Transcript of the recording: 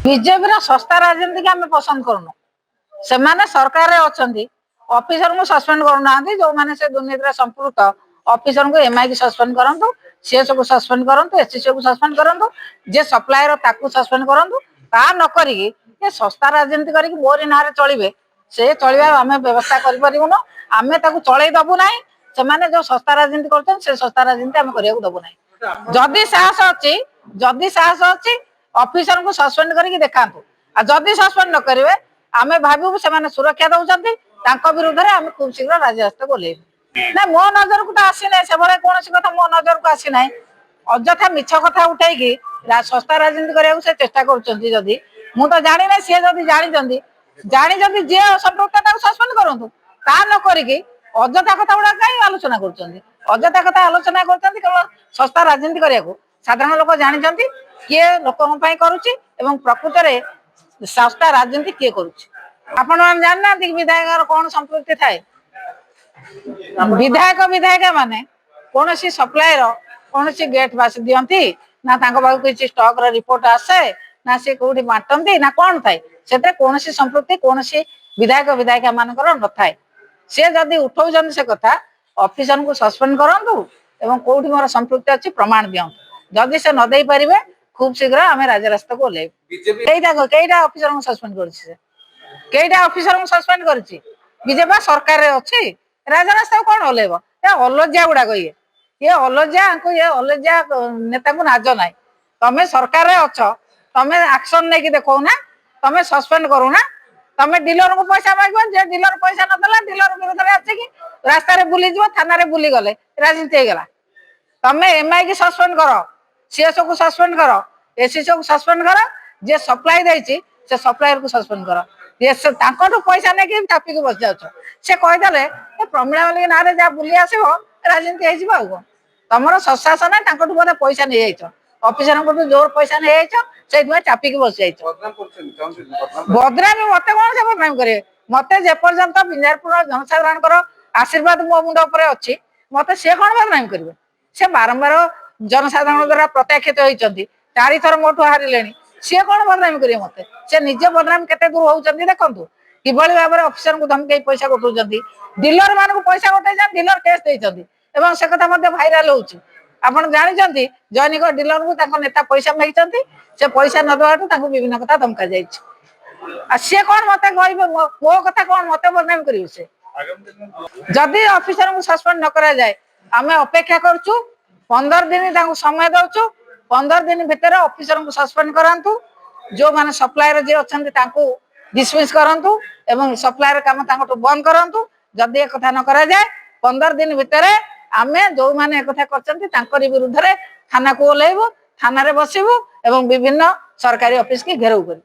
BJP सस्ता राजनीति की आम पसंद करूँ से सरकार ऑफिसर को सस्पेंड करना जो मैंने से दुर्नीति संपुक्त ऑफिसर को एमआई की सस्पेंड करूँ सीएस को सस्पेंड करूँ एससीसी को सस्पेंड करूँ जे सप्लायर ताकू सस्पेंड करूँ ता नक सस्ता राजनीति करके मोरी ना चलिए से चलवा आम व्यवस्था करूँ आम चल दबू ना से जो सस्ता राजनीति कर सस्ता राजनीति आम करने दबू ना जदि साहस अच्छी जदि साहस अच्छी ऑफिसर को सस्पेंड करके देखा जदि सस्पेंड न करेंगे आम भावु से सुरक्षा दौरान विरुद्ध में आम खूब शीघ्र राजरास्ता बोलेबू ना मो नजर को तो आसी ना से कौन कथा मो नजर को आसी ना अଯଥା मिछ कथा उठेगी सस्ता राजनीति करने से चेष्टा कर मु तो जानी ना सी जब जानी जानी जी संपृक्त सस्पेंड करूँ ता नक अଯଥା कथा गुड़ा कहीं आलोचना करजथा कथा आलोचना कर केवल सस्ता राजनीति करने को साधारण लोक जानते किए लोकों करुच्ची प्रकृत में सस्ता राजनीति किए करुच्ची आपण मैंने जानना कि विधायक कौन संपृक्ति थाए विधायक विधायिका माने कौन सी सप्लायर कौन सी गेट पास दियंती ना पाख किसी स्टॉक रिपोर्ट आसे ना सी कौटी बांटती ना कौन थाए से कौन सी संपृक्ति कौन सी विधायक विधायिका मानकर न थाए सी जदि उठाऊँ से कथा ऑफिसर को सस्पेंड करूँ एवं कौटी मोर संपृक्ति अच्छी प्रमाण दियंतु जदि से न दे पारे खूब शीघ्र आम राजरास्ता को ओह्लैबू कईटा ऑफिसर को सस्पेंड कईटा ऑफिसर को सस्पेंड करी बीजेपी सरकार अच्छी राजरास्ता कौन ओह्लैब अलजिया गुड़ाक ये अलजिया ये अलजिया नेता को नाज ना तमें सरकार अच्छ तमें एक्शन नहीं देखो ना तमें सस्पेंड करू ना तमें डीलर को पैसा मांग जे डीलर पैसा नदेला डीलर विरुद्ध में आसिक रास्तार बुलीज थाना बुली गले राजनीति होगा तमें एमआई की सस्पेंड कर सीएसओ को सस्पेंड कर एससीसी को सस्पेंड कर जे सप्लाई देती से सप्लायर को सस्पेंड कर पैसा नहीं चापिक बस जाऊ से कहीदे प्रमिला मालिक ना जहाँ बुली आस राजनीति हो तुम शशासन बोधे पैसा नहीं जाइछ ऑफिसर को जोर पैसा नहीं जाइछ चापिक बस जाइछ बदनामी मत कौन से बदनामी करे मत जेपर्यंत बिंजारपुर जनसाधारण आशीर्वाद मो मुंड अच्छी मत सी कौन बदनामी करेंगे से बारंबार जनसाधारण द्वारा प्रत्याख्यित होती 4 थर मोटू हारे सी कौन बदनामी करेंगे मत से निजे बदनामी केते दूर होती देखु कि भाव में ऑफिसर को धमकई पैसा गोटाऊँ डीलर मान पैसा गोटाई डीलर केस देती से कथा भाइराल होची आपण जानते जैनिक डीलर को नेता पैसा मांगी से पैसा नदू विभिन्न कथा धमका जाए सी कौन मत कह मो कथा कौन मत बदनामी करेंगे से जदि ऑफिसर को सस्पेंड न करा जाए आम अपेक्षा करुँ 15 दिन समय दौचु 15 दिन भितर ऑफिसर को सस्पेंड करांतु जो माने सप्लायर जे अछंती तांको डिसमिस करंतु एवं सप्लायर काम तांको बंद करंतु जदि एक कथा न करा जाए 15 दिन भितर आमे जो माने एक कथा करचंती तांकरी विरुद्ध रे थाना को ओल्लैबु थाना रे बसिबु एवं विभिन्न सरकारी ऑफिस की घेराव करू।